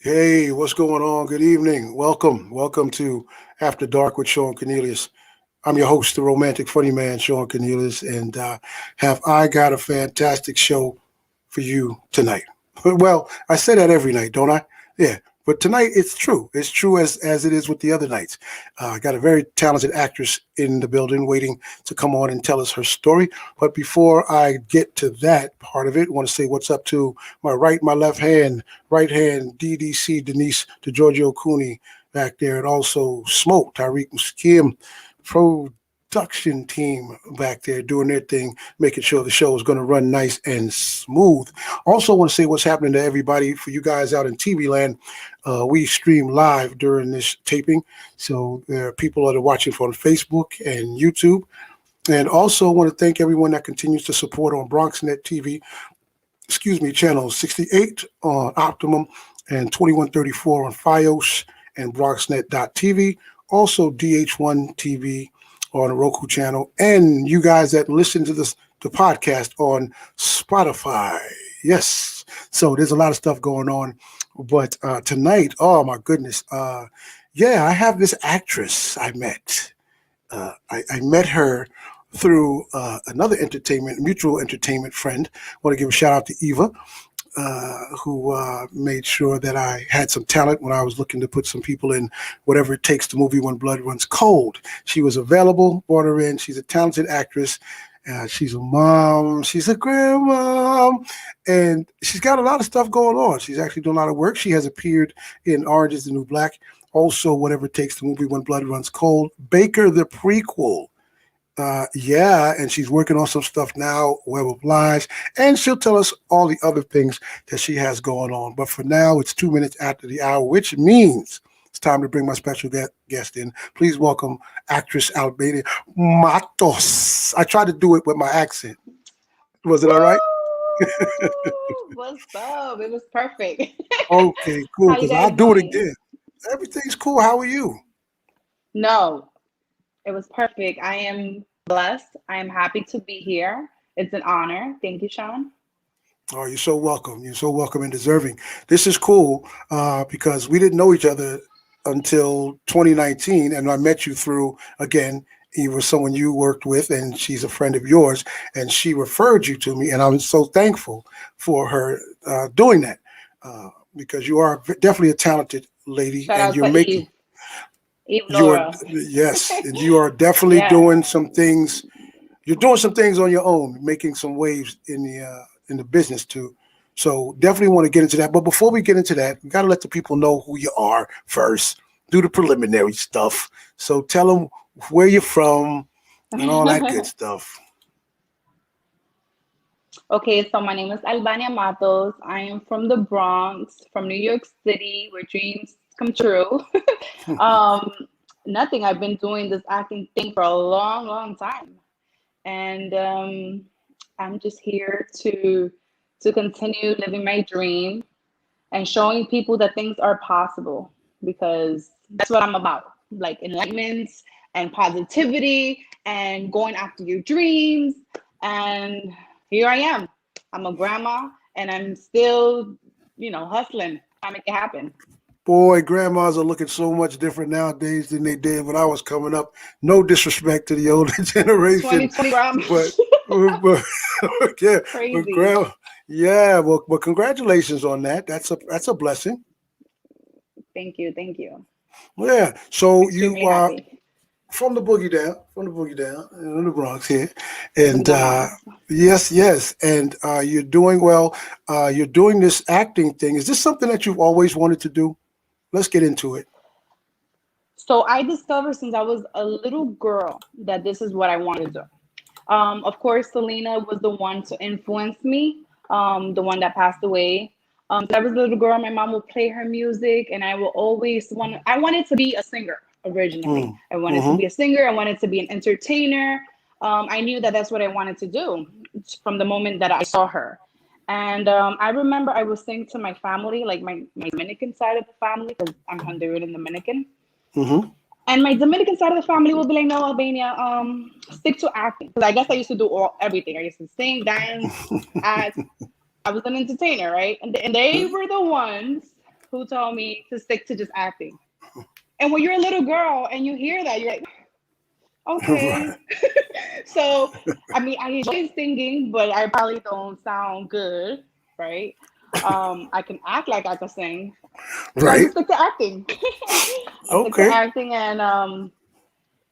Hey, what's going on? Good evening. Welcome to After Dark with Shawn Cornelius. I'm your host, the romantic funny man, Shawn Cornelius, and have I got a fantastic show for you tonight. Well, I say that every night, don't I? Yeah, but tonight it's true. It's true as it is with the other nights. I got a very talented actress in the building waiting to come on and tell us her story. But before I get to that part of it, I want to say what's up to my right, my left hand, right hand, DDC Denise DeGiorgio Cooney back there, and also Smoke Tyreek Muskim, production team back there doing their thing, making sure the show is going to run nice and smooth. Also, want to say what's happening to everybody for you guys out in TV land. We stream live during this taping, so there are people that are watching from Facebook and YouTube. And also want to thank everyone that continues to support on BronxNet TV, channel 68 on Optimum and 2134 on Fios and BronxNet.tv. Also DH1 TV on the Roku channel, and you guys that listen to the podcast on Spotify. Yes, so there's a lot of stuff going on, but tonight, oh my goodness, yeah, I have this actress I met. I met her through another mutual entertainment friend. I want to give a shout out to Eva, who made sure that I had some talent when I was looking to put some people in whatever it takes the movie When Blood Runs Cold. She was available, brought her in. She's a talented actress. She's a mom. She's a grandmom. And she's got a lot of stuff going on. She's actually doing a lot of work. She has appeared in Orange is the New Black. Also, whatever it takes the movie When Blood Runs Cold. Baker, the prequel. Yeah, and she's working on some stuff now, Web of Lies, and she'll tell us all the other things that she has going on. But for now, it's 2 minutes after the hour, which means it's time to bring my special guest in. Please welcome actress Albania Matos. I tried to do it with my accent. Was it all right? What's up? It was perfect. Okay, cool, How you because I'll guys do it doing? again. Everything's cool. How are you? No, it was perfect. I am blessed. I am happy to be here. It's an honor. Thank you, Sean. Oh, you're so welcome. You're so welcome and deserving. This is cool because we didn't know each other until 2019, and I met you through, again, he was someone you worked with, and she's a friend of yours, and she referred you to me, and I'm so thankful for her doing that because you are definitely a talented lady, Shout and out you're to making Eve you are Laura. yes, and you are definitely Yeah. doing some things. You're doing some things on your own, making some waves in the business too. So definitely want to get into that. But before we get into that, we got to let the people know who you are first. Do the preliminary stuff. So tell them where you're from and all that good stuff. Okay, so my name is Albania Matos. I am from the Bronx, from New York City, where dreams come true. um, Nothing. I've been doing this acting thing for a long, long time. And I'm just here to continue living my dream and showing people that things are possible because that's what I'm about, like enlightenment and positivity and going after your dreams. And here I am. I'm a grandma and I'm still, hustling, trying to make it happen. Boy, grandmas are looking so much different nowadays than they did when I was coming up. No disrespect to the older generation, 2020 grandma. but but yeah, but Crazy. grandma, yeah. Well, congratulations on that. That's a blessing. Thank you. Thank you. Yeah. So you Extremely happy. from the boogie down in the Bronx here, and Boogie yes, and you're doing well. You're doing this acting thing. Is this something that you've always wanted to do? Let's get into it. So I discovered since I was a little girl that this is what I wanted to do. Of course, Selena was the one to influence me, the one that passed away. So I was a little girl. My mom would play her music, and I will always want. I wanted to be a singer originally. Mm. I wanted to Mm-hmm. be a singer. I wanted to be an entertainer. I knew that that's what I wanted to do from the moment that I saw her. And I remember I was saying to my family, like my Dominican side of the family, because I'm Honduran and Dominican. Mm-hmm. And my Dominican side of the family will be like, no, Albania, stick to acting. Because I guess I used to do everything. I used to sing, dance, act. I was an entertainer, right? And they were the ones who told me to stick to just acting. And when you're a little girl and you hear that, you're like, okay. Right. So, I mean, I enjoy singing, but I probably don't sound good, right? I can act like I can sing, so I Right. just stick to acting. I stick to Okay. acting, and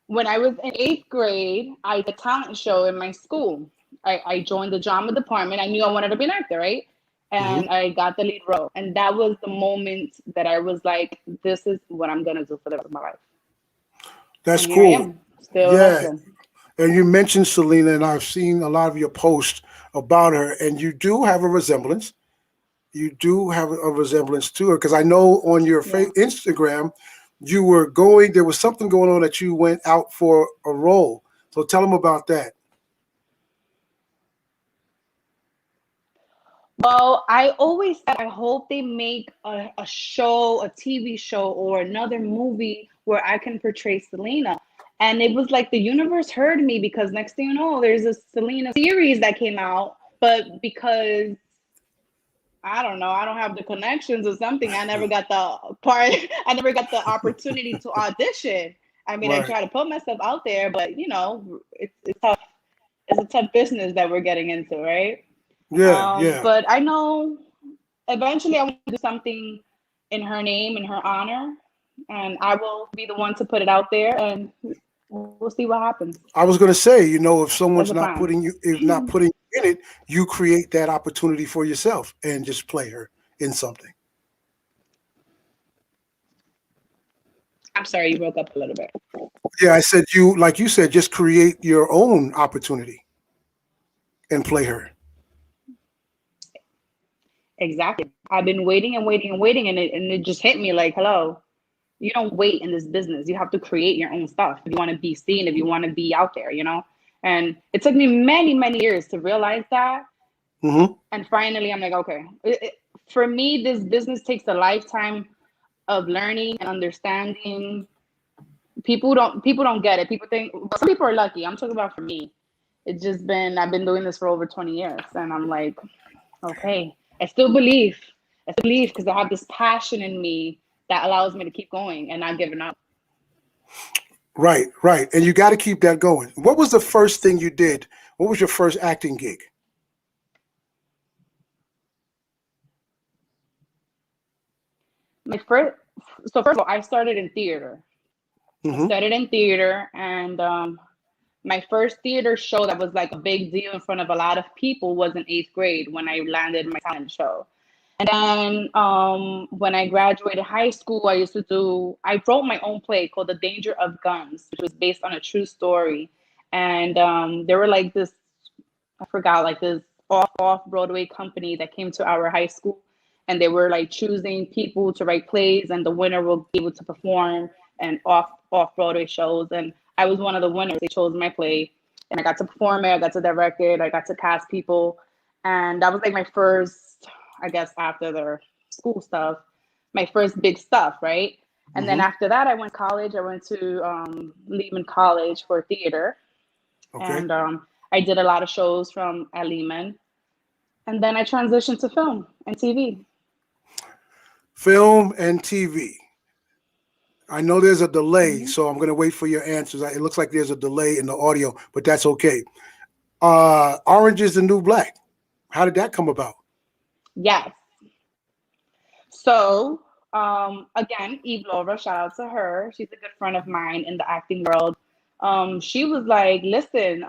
when I was in eighth grade, I did a talent show in my school. I joined the drama department. I knew I wanted to be an actor, right? Hmm. And I got the lead role. And that was the moment that I was like, this is what I'm going to do for the rest of my life. That's And here I cool. am, still Yeah. hustling. And you mentioned Selena, and I've seen a lot of your posts about her, and you do have a resemblance. You do have a resemblance to her because I know on your Yeah. Instagram, you were going. There was something going on that you went out for a role. So tell them about that. Well, I always said I hope they make a show, a TV show, or another movie where I can portray Selena. And it was like the universe heard me because next thing you know, there's a Selena series that came out. But because I don't know, I don't have the connections or something, I never got the part, I never got the opportunity to audition. I mean, I Right. try to put myself out there, but it's tough. It's a tough business that we're getting into, right? Yeah. Yeah. But I know eventually I want to do something in her name, in her honor, and I will be the one to put it out there, and we'll see what happens. I was going to say, if That's someone's the not plan. putting you, if not putting you in it, you create that opportunity for yourself and just play her in something. I'm sorry, you broke up a little bit. Yeah, I said like you said, just create your own opportunity and play her. Exactly. I've been waiting and waiting and waiting, and it just hit me like, hello, you don't wait in this business. You have to create your own stuff if you want to be seen, if you want to be out there, you know? And it took me many, many years to realize that. Hmm. And finally, I'm like, okay. For me, this business takes a lifetime of learning and understanding. People don't get it. People think some people are lucky. I'm talking about for me. It's just been I've been doing this for over 20 years, and I'm like, okay, I still believe because I have this passion in me that allows me to keep going and not giving up. Right, right. And you got to keep that going. What was the first thing you did? What was your first acting gig? My first, so first of all, I started in theater. I Hmm. started in theater, and my first theater show that was like a big deal in front of a lot of people was in eighth grade when I landed my talent show. And then when I graduated high school, I wrote my own play called The Danger of Guns, which was based on a true story. And there were like this, I forgot, like this off Broadway company that came to our high school, and they were like choosing people to write plays, and the winner will be able to perform and off Broadway shows. And I was one of the winners. They chose my play, and I got to perform it. I got to direct it. I got to cast people, and that was like my first, I guess, after the school stuff, my first big stuff, right? And then Hmm. after that, I went to college. I went to Lehman College for theater, Okay. and I did a lot of shows from at Lehman, and then I transitioned to film and TV. Film and TV. I know there's a delay, Hmm. so I'm going to wait for your answers. It looks like there's a delay in the audio, but that's okay. Orange is the New Black. How did that come about? Yes. So again, Eve Laura, shout out to her. She's a good friend of mine in the acting world. She was like, "Listen,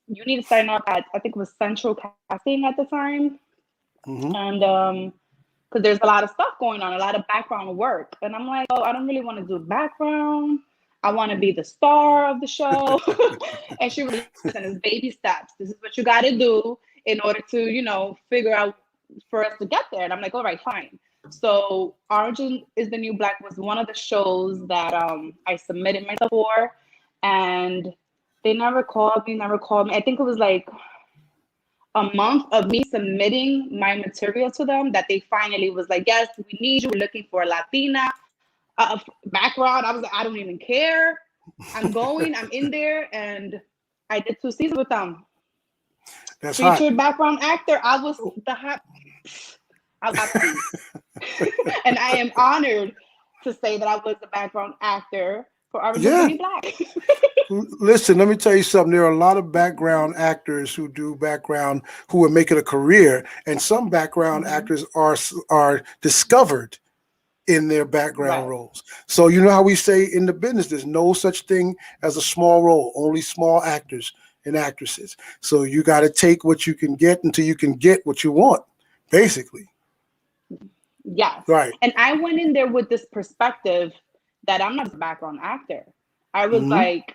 you need to sign up at I think it was Central Casting at the time, Hmm. and because there's a lot of stuff going on, a lot of background work." And I'm like, "Oh, I don't really want to do background. I want to be the star of the show." And she was like, "Listen, it's baby steps. This is what you got to do in order to, figure out for us to get there." And I'm like, "All right, fine." So Orange is the New Black was one of the shows that I submitted myself for, and they never called me, never called me. I think it was like a month of me submitting my material to them that they finally was like, yes, we need you. We're looking for a Latina background. I was like, I don't even care. I'm in there. And I did 2 seasons with them. That's hot. Featured background actor. I was the hot. I was happy. And I am honored to say that I was the background actor for Orange is the Yeah. New Black. Listen, let me tell you something. There are a lot of background actors who do background who are making a career, and some background Mhm. actors are discovered in their background Right. roles. So you know how we say in the business, there's no such thing as a small role, only small actors and actresses. So you got to take what you can get until you can get what you want, basically. Yes. Right. And I went in there with this perspective that I'm not just a background actor. I was Hmm. like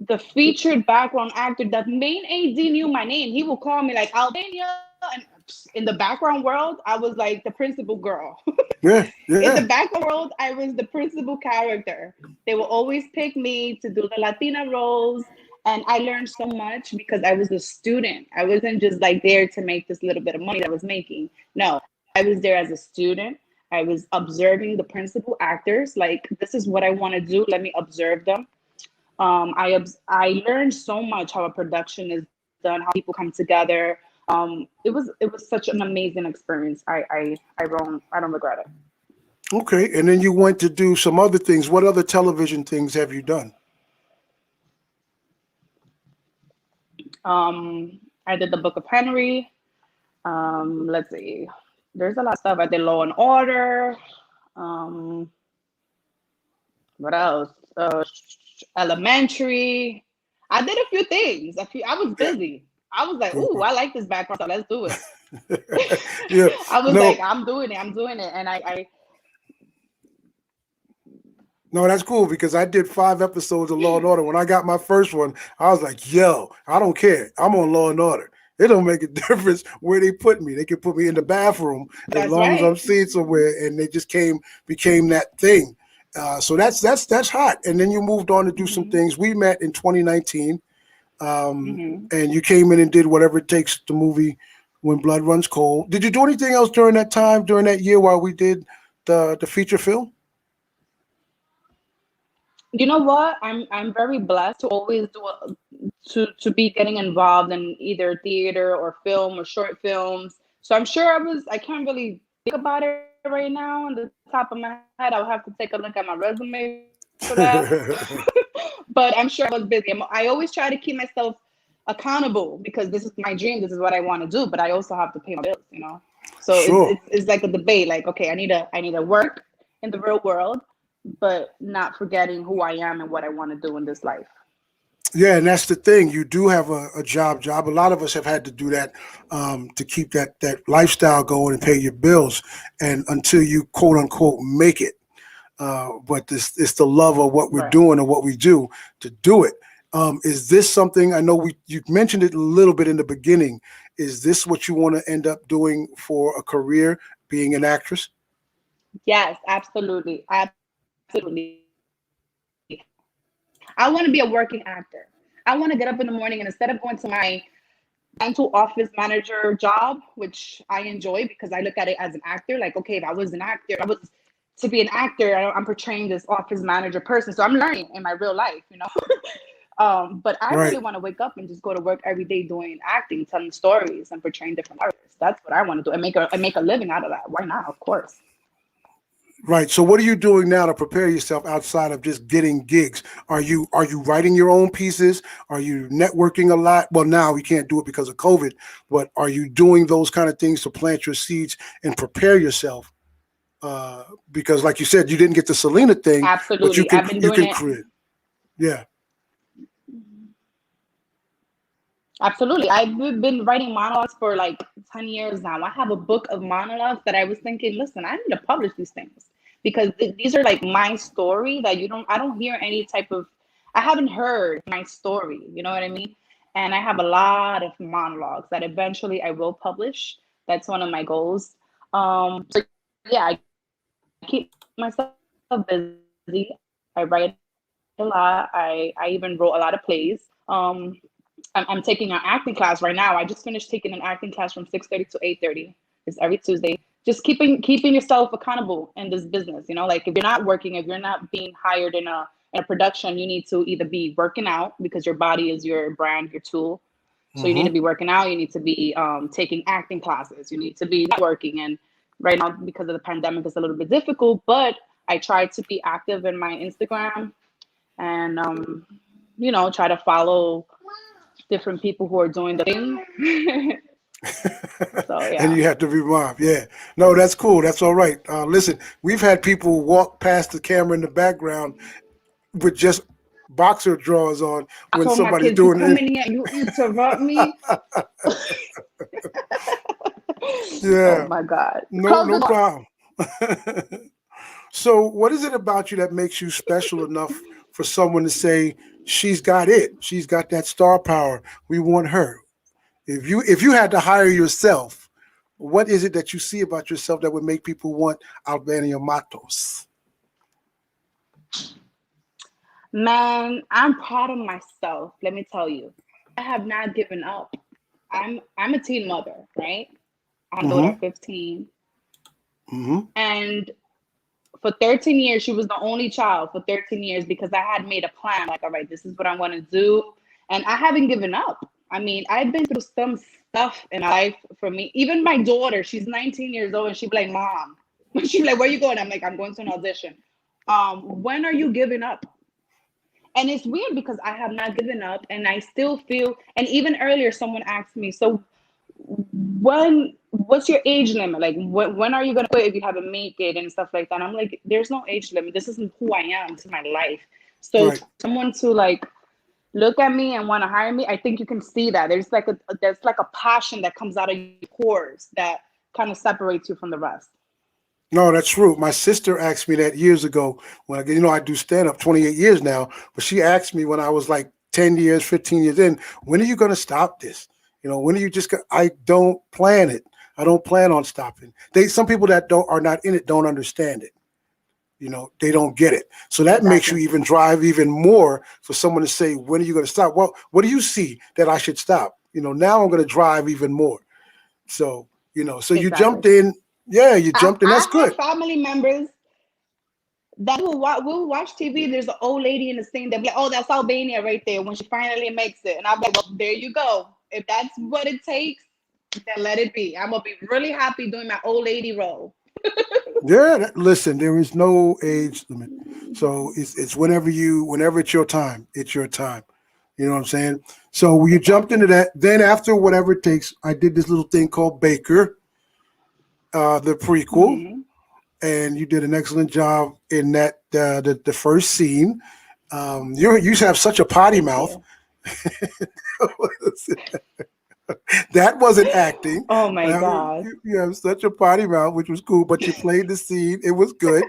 the featured background actor. The main AD knew my name. He would call me like Albania. And in the background world, I was like the principal girl. Yeah. In the Yeah. background world, I was the principal character. They will always pick me to do the Latina roles. And I learned so much because I was a student. I wasn't just like there to make this little bit of money that I was making. No, I was there as a student. I was observing the principal actors. Like, this is what I want to do. Let me observe them. I learned so much how a production is done, how people come together. It was such an amazing experience. I don't regret it. Okay. And then you went to do some other things. What other television things have you done? I did the Book of Henry. Let's see. There's a lot of stuff. I did Law and Order. Um, what else? Elementary. I did a few things. I was Yeah. busy. I was like, "Ooh, Cool. I like this background, so let's do it." Yeah. I was like, No. "I'm doing it. I'm doing it," and I No, that's cool because I did 5 episodes of Law and Order. When I got my first one, I was like, "Yo, I don't care. I'm on Law and Order. It don't make a difference where they put me. They can put me in the bathroom as That's long as I'm right. seen somewhere." And they just became that thing. So that's hot. And then you moved on to do some Hmm. things. We met in 2019, Hmm. and you came in and did Whatever It Takes, the movie When Blood Runs Cold. Did you do anything else during that time, during that year while we did the feature film? You know what? I'm very blessed to always to be getting involved in either theater or film or short films. So I'm sure I can't really think about it right now on the top of my head. I'll have to take a look at my resume for that. But I'm sure I was busy. I always try to keep myself accountable because this is my dream. This is what I want to do. But I also have to pay my bills, you know. So Sure. it's like a debate. Like, okay, I need to work in the real world, but not forgetting who I am and what I want to do in this life. Yeah, and that's the thing. You do have a job. A lot of us have had to do that to keep that lifestyle going and pay your bills, and until you quote unquote make it. But this it's the love of what we're Right. doing and what we do to do it. Is this something I know you mentioned it a little bit in the beginning? Is this what you want to end up doing for a career, being an actress? Yes, absolutely. Absolutely. I want to be a working actor. I want to get up in the morning and instead of going to my 9 to office manager job, which I enjoy because I look at it as an actor. Like, okay, if I was an actor, if I was to be an actor, I'm portraying this office manager person. So I'm learning in my real life, you know. But I really Right. want to wake up and just go to work every day doing acting, telling stories, and portraying different characters. That's what I want to do, and make a living out of that. Why not? Of course. Right. So what are you doing now to prepare yourself outside of just getting gigs? Are you writing your own pieces? Are you networking a lot? Well, now we can't do it because of COVID, but are you doing those kind of things to plant your seeds and prepare yourself? Because like you said, you didn't get the Selena thing, but you Absolutely. can I've been you doing can it. create. Yeah. Absolutely. I've been writing monologues for like 10 years now. I have a book of monologues that I was thinking, listen, I need to publish these things because these are like my story that I don't hear any type of, I haven't heard my story, you know what I mean? And I have a lot of monologues that eventually I will publish. That's one of my goals. So yeah, I keep myself busy. I write a lot. I even wrote a lot of plays. I'm taking an acting class right now. I just finished taking an acting class from 6:30 to 8:30. It's every Tuesday. Just keeping yourself accountable in this business. You know, like if you're not working, if you're not being hired in a production, you need to either be working out because your body is your brand, your tool, So you need to be working out. You need to be taking acting classes. You need to be networking. And right now, because of the pandemic, it's a little bit difficult. But I try to be active in my Instagram and try to follow different people who are doing the thing. So And yeah. you have to be mom. Yeah. No, that's cool. That's all right. Listen, we've had people walk past the camera in the background with just boxer drawers on I when told my somebody's kids, you doing come it. in here, you interrupt me. Oh Yeah. my God. No, Close the no door. problem. So, what is it about you that makes you special enough for someone to say she's got it? She's got that star power. We want her. If you had to hire yourself, what is it that you see about yourself that would make people want Albania Matos? Man, I'm proud of myself. Let me tell you, I have not given up. I'm a teen mother, right? I have a daughter Mm-hmm. at 15, Mm-hmm. and for 13 years, she was the only child for 13 years because I had made a plan. Like, all right, this is what I want to do, and I haven't given up. I mean, I've been through some stuff in my life. For me, even my daughter, she's 19 years old, and she'd be like, "Mom," she'd be like, "Where you going?" I'm like, "I'm going to an audition." When are you giving up? And it's weird because I have not given up and I still feel, and even earlier someone asked me, so what's your age limit? Like when are you gonna quit if you haven't made it and stuff like that? I'm like, there's no age limit. This isn't who I am, this is my life. So Right. for someone to like look at me and want to hire me, I think you can see that. There's like a passion that comes out of your pores that kind of separates you from the rest. No, that's true. My sister asked me that years ago when I do stand up 28 years now, but she asked me when I was like 10 years, 15 years in, when are you going to stop this? When are you I don't plan it. I don't plan on stopping. Some people that are not in it don't understand it. They don't get it. So that makes you Exactly. even drive even more for someone to say, when are you going to stop? Well, what do you see that I should stop? Now I'm going to drive even more. So, so you Exactly. jumped in. Yeah, you I, jumped in. That's I good. have family members that will watch TV. There's an old lady in the scene. They'll be like, "Oh, that's Albania right there." When she finally makes it, and I'm like, "Well, there you go. If that's what it takes, then let it be. I'm gonna be really happy doing my old lady role." Yeah, listen, there is no age limit. So it's whenever it's your time, it's your time. You know what I'm saying? So you jumped into Exactly. that. Then after whatever it takes, I did this little thing called Baker, the prequel, Hmm. and you did an excellent job in that the first scene. You have such a potty Thank mouth. you. That wasn't acting. Oh my God. You have such a potty mouth, which was cool. But you played the scene; it was good.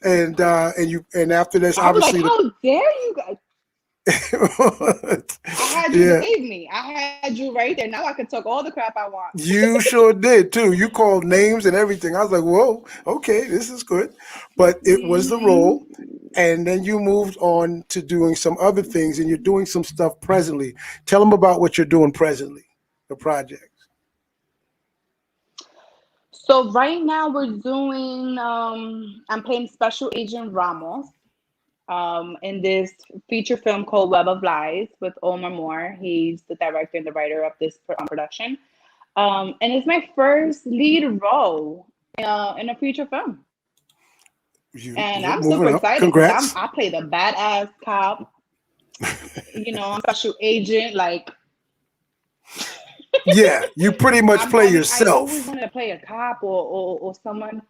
And after this, I was like, obviously the "How dare you guys?" I had you yeah, believe me. I had you right there. Now I can talk all the crap I want. you sure did too. You called names and everything. I was like, whoa, okay, this is good. But it was the role. Hmm. And then you moved on to doing some other things, and you're doing some stuff presently. Tell them about what you're doing presently, the project. So right now we're doing. I'm playing Special Agent Ramos. In this feature film called Web of Lies with Omar Moore. He's the director and the writer of this production. And it's my first lead role in a feature film. And You're I'm super moving up. excited because Congrats. I play the badass cop, I'm special agent. Like Yeah, you pretty much play I always yourself. wanted to play a cop or someone.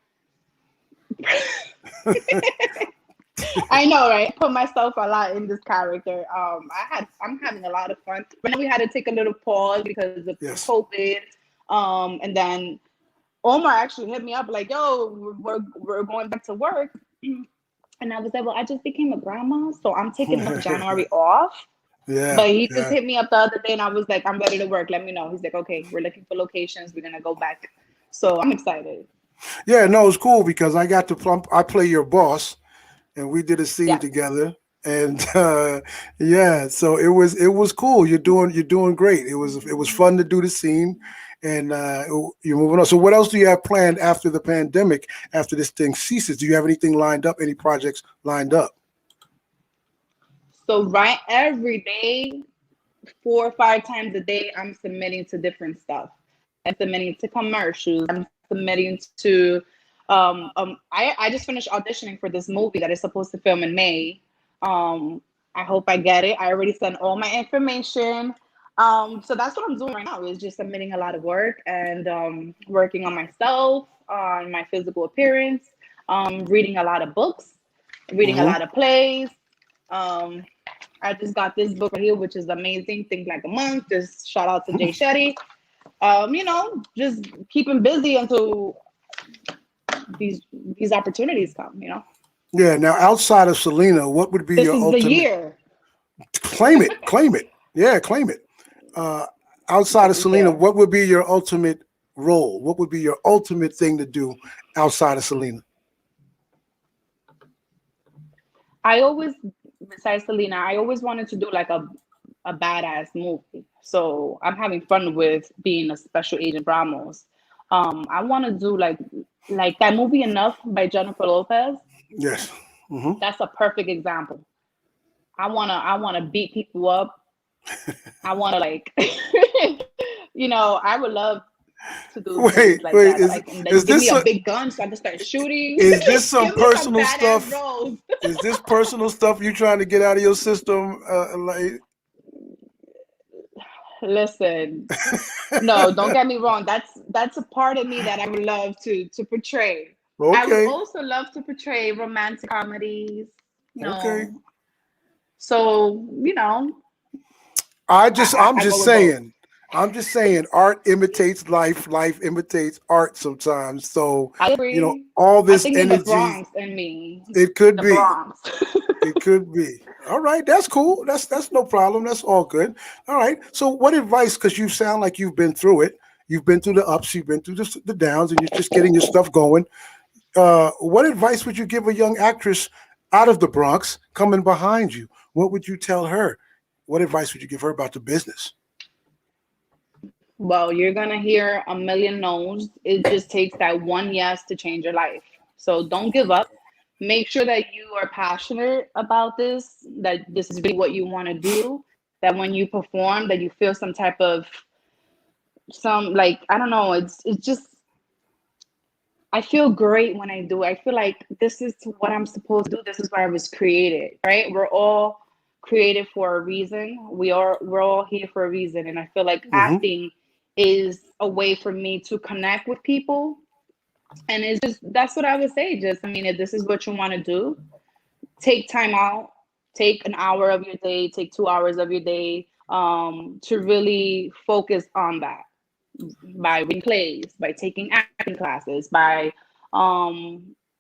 I know, right? Put myself a lot in this character. I'm having a lot of fun. Right now we had to take a little pause because of Yes. COVID. And then Omar actually hit me up like, "Yo, we're going back to work." And I was like, "Well, I just became a grandma, so I'm taking the month of January off." Yeah, But he just yeah. hit me up the other day, and I was like, "I'm ready to work. Let me know." He's like, "Okay, we're looking for locations. We're gonna go back." So I'm excited. Yeah, no, it's cool because I play your boss, and we did a scene Yes. together. And yeah, so it was cool. You're doing great. It was fun to do the scene, and you're moving on. So what else do you have planned after the pandemic? After this thing ceases, do you have anything lined up? Any projects lined up? So right every day 4 or 5 times a day, I'm submitting to different stuff. I'm submitting to commercials. I'm submitting to. I just finished auditioning for this movie that is supposed to film in May. I hope I get it. I already sent all my information. So that's what I'm doing right now, is just submitting a lot of work and working on myself, on my physical appearance, reading a lot of books, reading a Mm-hmm. lot of plays. Um, I just got this book right here, which is amazing. Think Like a Monk. Just shout out to Jay Shetty. Just keeping busy until these opportunities come. Yeah. Now, outside of Selena, what would be This your is the ultimate? year. Claim it, claim it. Yeah, claim it. Outside of Selena, Yeah. what would be your ultimate role? What would be your ultimate thing to do outside of Selena? I always, besides Selena, I always wanted to do like a badass movie. So I'm having fun with being a special agent Ramos. I want to do like that movie Enough by Jennifer Lopez. Yes. Mm-hmm. That's a perfect example. I wanna beat people up. I wanna like, I would love to do movies Wait, like wait. that. I can Is like give me this a a, big gun so I can start shooting. is this some Give me some personal badass stuff? roles. Is this personal stuff you trying to get out of your system? Listen, no, don't get me wrong. That's a part of me that I would love to portray. I would Okay, also love to portray romantic comedies. You okay. know, so I'm I go just with both. saying. I'm just saying. Art imitates life. Life imitates art sometimes. So I agree. all I this think it's the energy. Bronx in me. It could The be. Bronx. It could be. All right, that's cool. That's no problem. That's all good. All right. So, what advice? Because you sound like you've been through it. You've been through the ups. You've been through the downs, and you're just getting your stuff going. What advice would you give a young actress out of the Bronx coming behind you? What would you tell her? What advice would you give her about the business? Well, you're gonna hear a million no's. It just takes that one yes to change your life. So don't give up. Make sure that you are passionate about this, that this is really what you want to do, that when you perform, that you feel some type of some like I don't know, it's just I feel great when I do it. I feel like this is what I'm supposed to do. This is why I was created, right? We're all created for a reason. We're all here for a reason. And I feel like Hmm. acting is a way for me to connect with people. And it's just that's what I would say. Just I mean, if this is what you want to do, take time out, take an hour of your day, take 2 hours of your day, to really focus on that by reading plays, by taking acting classes, by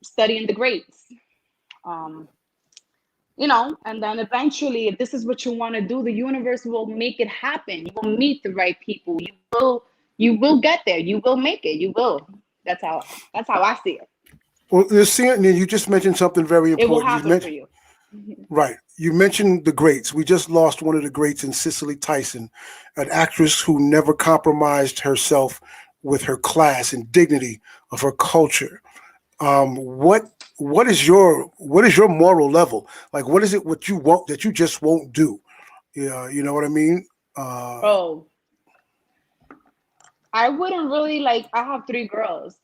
studying the greats. Um, and then eventually, if this is what you want to do, the universe will make it happen. You will meet the right people. You will get there. You will make it. You will. That's how I see it. Well, you just mentioned something very It will important. You happen for mentioned you. Mhm. Right. You mentioned the greats. We just lost one of the greats in Cicely Tyson, an actress who never compromised herself with her class and dignity of her culture. What what is your moral level? Like, what is it what you want that you just won't do? Yeah, you know what I mean. Oh, I wouldn't really like. I have 3 girls.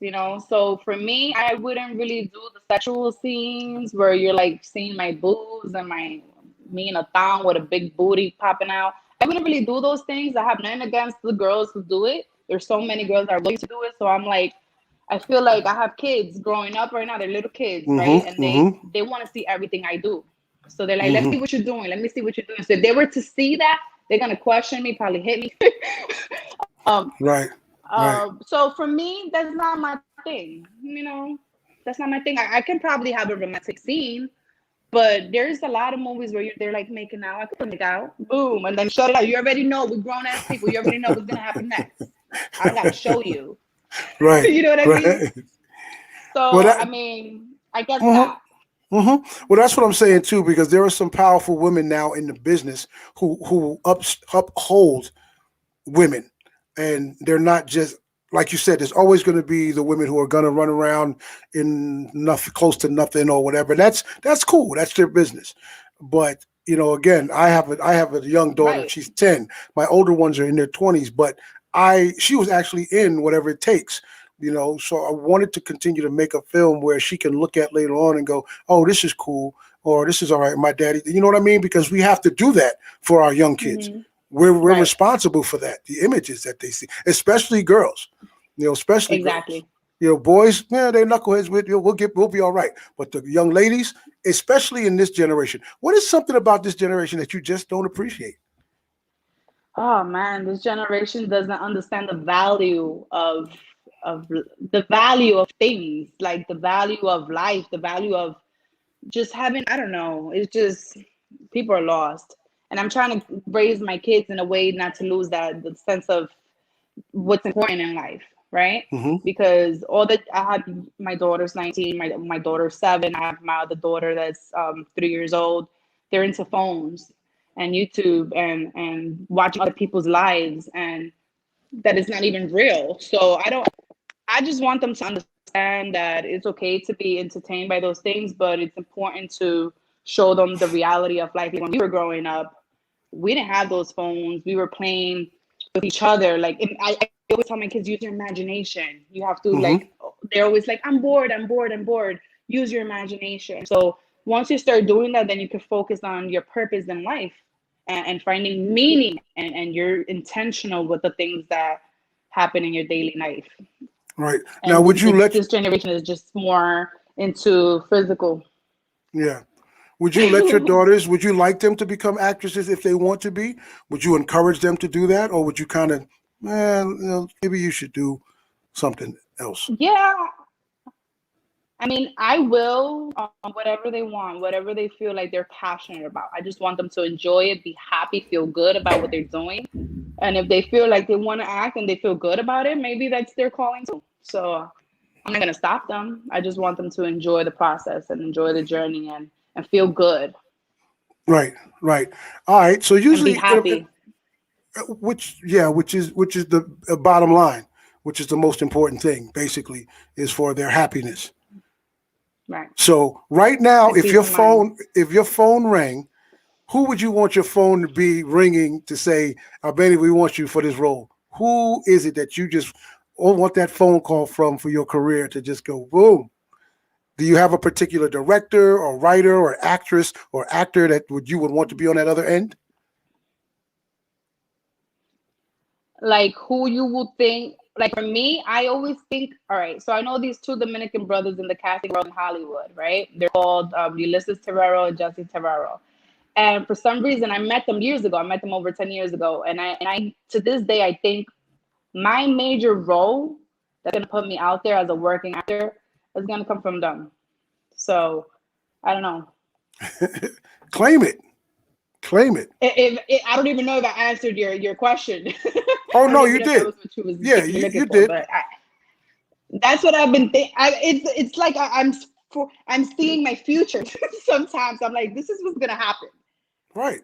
So for me, I wouldn't really do the sexual scenes where you're like seeing my boobs and my me in a thong with a big booty popping out. I wouldn't really do those things. I have nothing against the girls who do it. There's so many girls that are willing to do it. So I'm like, I feel like I have kids growing up right now. They're little kids, right? Mm-hmm. And they Mm-hmm. they want to see everything I do. So they're like, let me see Mm-hmm. what you're doing. Let me see what you're doing. So if they were to see that, they're gonna question me, probably hit me. um, Right. Right. so for me, that's not my thing. That's not my thing. I can probably have a romantic scene, but there's a lot of movies where they're like making out. I could make out, boom, and then shut it out. You already know we're grown ass people. You already know what's gonna happen next. I don't gotta show you. Right. You know what I mean? Right. Well, So that. I mean, I guess Mhm. that. Well, that's what I'm saying too, because there are some powerful women now in the business who uphold women, and they're not just like you said. There's always going to be the women who are going to run around in nothing, close to nothing or whatever. That's cool. That's their business. But again, I have a young daughter. Right. She's 10. My older ones are in their 20s, but she was actually in Whatever It Takes. So I wanted to continue to make a film where she can look at later on and go, oh, this is cool, or this is all right. My daddy, you know what I mean? Because we have to do that for our young kids. Hmm. We're Right. responsible for that. The images that they see, especially girls, especially girls. Exactly. Boys, yeah, they knuckleheads with you. We'll be all right. But the young ladies, especially in this generation, what is something about this generation that you just don't appreciate? Oh man, this generation doesn't understand the value of the value of things, like the value of life, the value of just having, I don't know, it's just people are lost. And I'm trying to raise my kids in a way not to lose that the sense of what's important in life, right? Hmm. Because all that I have, my daughter's 19, my daughter's 7, I have my other daughter that's 3 years old. They're into phones and YouTube and watching other people's lives, and that is not even real. So I just want them to understand that it's okay to be entertained by those things, but it's important to show them the reality of life. When we were growing up, we didn't have those phones. We were playing with each other. Like, and I always tell my kids, use your imagination. You have to, Hmm. like, they're always like, I'm bored, I'm bored, I'm bored. Use your imagination. So once you start doing that, then you can focus on your purpose in life and finding meaning, and you're intentional with the things that happen in your daily life. Right. Now, And would you let this generation is just more into physical. yeah. Would you let your daughters, would you like them to become actresses if they want to be? Would you encourage them to do that? Or would you kind of, maybe you should do something else? Yeah, I mean, I will, whatever they want, whatever they feel like they're passionate about. I just want them to enjoy it, be happy, feel good about what they're doing. And if they feel like they want to act and they feel good about it, maybe that's their calling too. So I'm not gonna stop them. I just want them to enjoy the process and enjoy the journey and feel good Right, right. All right. So and be usually, happy. which is the bottom line, which is the most important thing, basically, is for their happiness. Right. So right now, And if peace your of mind. phone rang, who would you want your phone to be ringing to say, Albania, we want you for this role? Who is it that you just want that phone call from for your career to just go boom? Do you have a particular director or writer or actress or actor that you would want to be on that other end? Like who you would think, like for me, I always think, all right, so I know these two Dominican brothers in the casting world in Hollywood, right? They're called Ulysses Terrero and Jesse Terrero. And for some reason, I met them years ago. I met them over 10 years ago. And I to this day, I think my major role that's going to put me out there as a working actor is going to come from them. So I don't know. Claim it. Claim it. I don't even know if I answered your question. Oh I don't no, even you know if that did. was what you was Yeah, even you looking for, did. but that's what I've been thinking. It's like I'm seeing my future. Sometimes I'm like, this is what's gonna happen. Right.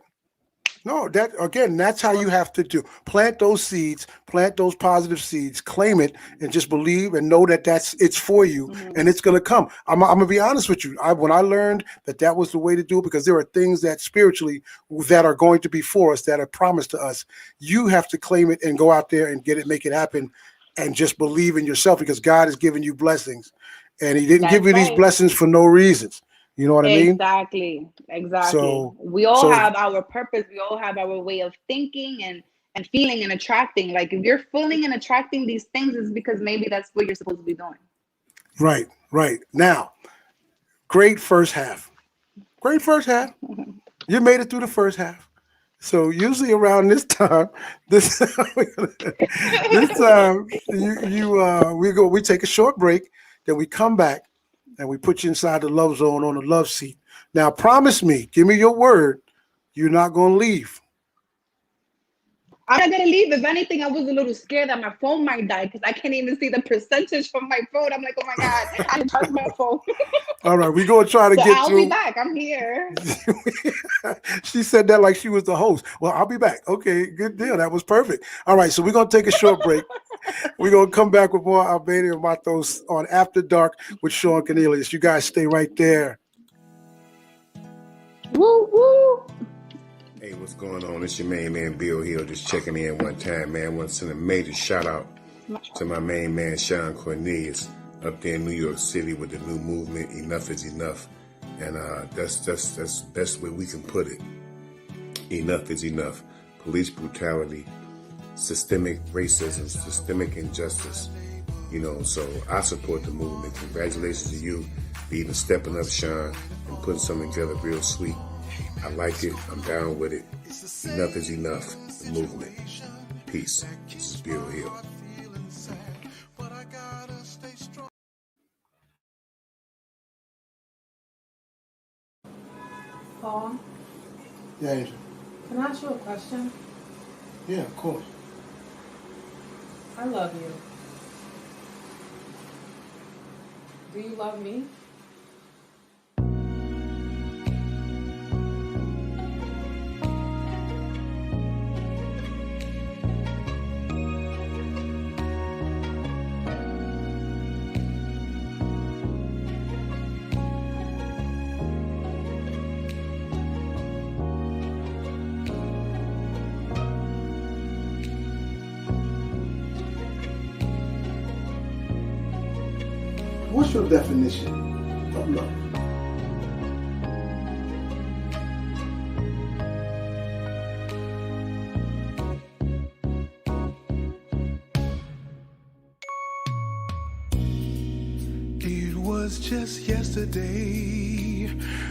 No, that's how you have to do. Plant those seeds, plant those positive seeds, claim it, and just believe and know that it's for you Hmm. and it's gonna come. I'm gonna be honest with you. When I learned that was the way to do it, because there are things that spiritually that are going to be for us that are promised to us. You have to claim it and go out there and get it, make it happen, and just believe in yourself because God has given you blessings, and He didn't give That's you these right. blessings for no reasons. You know what I mean? Exactly. Exactly. So, We all so have our purpose. We all have our way of thinking and feeling and attracting. Like if you're feeling and attracting these things, it's because maybe that's what you're supposed to be doing. right, right now. Great first half. Great first half. You made it through the first half. So usually around this time, this this time we take a short break, then we come back and we put you inside the love zone on the love seat. Now promise me, give me your word, you're not gonna leave. I'm not gonna leave. If anything, I was a little scared that my phone might die because I can't even see the percentage from my phone. I'm like, oh my god, I didn't charge my phone. All right, we're gonna try to So get I'll be through. back. I'm here. She said that like she was the host. Well, I'll be back. Okay, good deal. That was perfect. All right, so we're gonna take a short break. We're going to come back with more Albania and Matos on After Dark with Shawn Cornelius. You guys stay right there. Woo woo. Hey, what's going on? It's your main man, Bill Hill, just checking in one time, man. I want to send a major shout out to my main man, Shawn Cornelius, up there in New York City with the new movement, Enough is Enough. And that's the best way we can put it. Enough is enough. Police brutality, systemic racism, systemic injustice. You know, so I support the movement. Congratulations to you for even stepping up, Shawn, and putting something together real sweet. I like it. I'm down with it. Enough is enough. The movement. Peace. This is Bill Hill. Paul, Yeah, Angel. can I ask you a question? Yeah, of course. I love you. Do you love me? What's your definition of love? It was just yesterday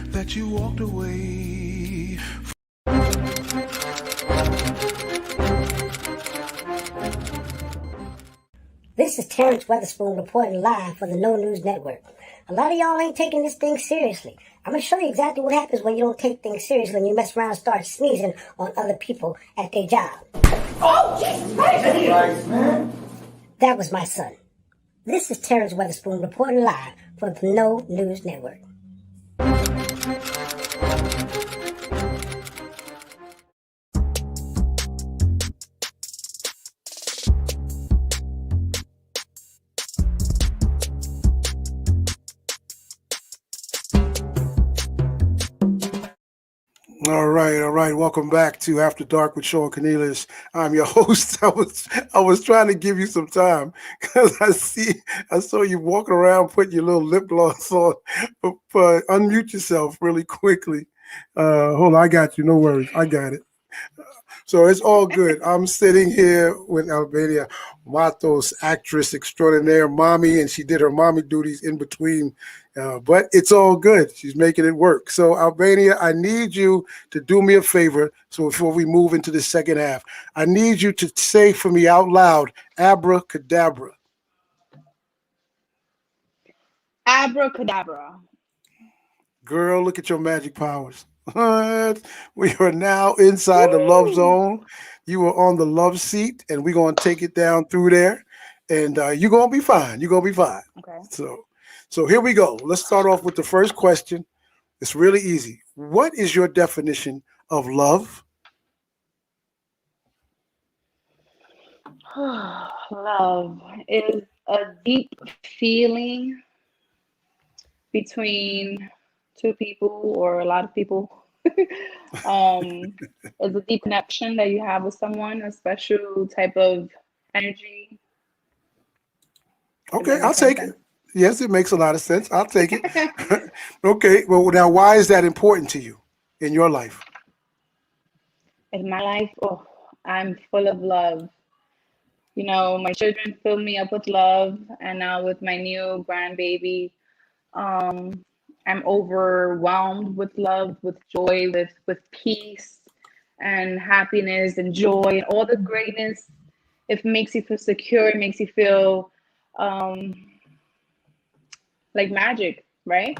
that you walked away. This is Terrence Weatherspoon reporting live for the No News Network. A lot of y'all ain't taking this thing seriously. I'm going to show you exactly what happens when you don't take things seriously and you mess around and start sneezing on other people at their job. Oh, Jesus Christ, man! That was my son. This is Terrence Weatherspoon reporting live for the No News Network. All right. Welcome back to After Dark with Shawn Cornelius. I'm your host. I was trying to give you some time because I saw you walking around putting your little lip gloss on. But unmute yourself really quickly. Hold on, I got you. No worries, I got it. So it's all good. I'm sitting here with Albania Matos, actress extraordinaire, mommy, and she did her mommy duties in between. But it's all good. She's making it work. So Albania, I need you to do me a favor. So before we move into the second half, I need you to say for me out loud, abracadabra. Abracadabra. Girl, look at your magic powers. We are now inside the love Woo! zone. You are on the love seat, and we're going to take it down through there. And you're going to be fine. You're going to be fine. Okay. So here we go. Let's start off with the first question. It's really easy. What is your definition of love? Love is a deep feeling between two people or a lot of people. It's a deep connection that you have with someone, a special type of energy. Okay, I'll take it. Yes, it makes a lot of sense. I'll take it. Okay, well, now why is that important to you in your life? In my life, I'm full of love. You know, my children fill me up with love, and now with my new grandbaby, I'm overwhelmed with love, with joy, with peace and happiness and joy and all the greatness. It makes you feel secure. It makes you feel like magic, right?